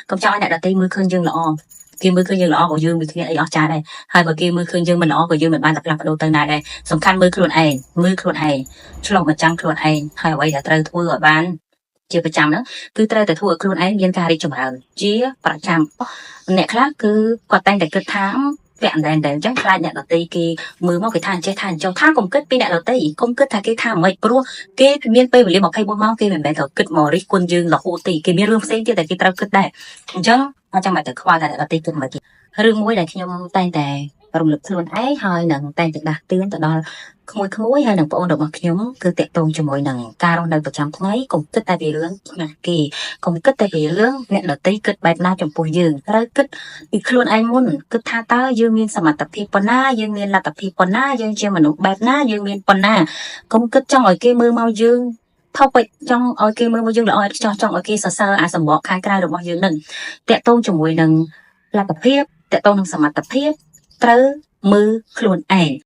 Công cho này là tay mưa khơi dương lọ kia mưa khơi dương lọ của dương bị kia ở trái đây hai bờ kia mưa khơi dương mình lọ của dương mình ban lập đầu tư này đâyสำคัญmưa khuôn ai mưa khuôn aiฉลองมาจังkhuôn ai ហើយអ្វីដែលត្រូវធ្វើឲ្យបានជាប្រចាំហ្នឹងគឺត្រូវតែធ្វើឲ្យខ្លួនឯងមានការរីកចម្រើនជាប្រចាំអ្នកខ្លះគឺគាត់តែងតែគិតថាពាក់អណ្ដែនអញ្ចឹងខ្លាចអ្នកដតីគេមើលមកគេថាអញ្ចេះថាអញ្ចឹងថាកុំគិតពីអ្នកដតីកុំគិតថាគេថាមិនព្រោះគេមានពេលវេលា24ម៉ោងគេមិនមែនត្រូវគិតមករិះគន់យើងរហូតទេគេមានរឿងផ្សេងទៀតដែលគេត្រូវគិតដែរអញ្ចឹងអញ្ចឹងមិនទៅខ្វល់តែអ្នកដតីគិតមកគេរឿងមួយដែលខ្ញុំតែងតែរំលឹកខ្លួនឯងហើយនឹងតែងតែដាស់តឿនទៅដល់ក្មួយហើយនឹងបងប្អូនរបស់ខ្ញុំគឺតាក់ទងជាមួយនឹងការរស់នៅប្រចាំថ្ងៃកុំគិតតែពីរឿងណាគេកុំគិតតែពីរឿងអ្នកដតីគិតបែបណាចំពោះយើងត្រូវគិតពីខ្លួនឯងមុនគិតថាតើយើងមានសមត្ថភាពប៉ុណ្ណាយើងមានលទ្ធភាពប៉ុណ្ណាយើងជាមនុស្សបែបណាយើងមានប៉ុណ្ណាកុំគិតចង់ឲ្យគេមើលមកយើងថប់ពេកចង់ឲ្យគេមើលមកយើងល្អឥតខ្ចោះចង់ឲ្យគេសរសើរអាសម្បកខាងក្រៅរបស់យើងនឹងតាក់ទងជាមួយនឹងលទ្ធភាពតាក់ទងនឹងសមត្ថភាពត្រូវមើលខ្លួនឯង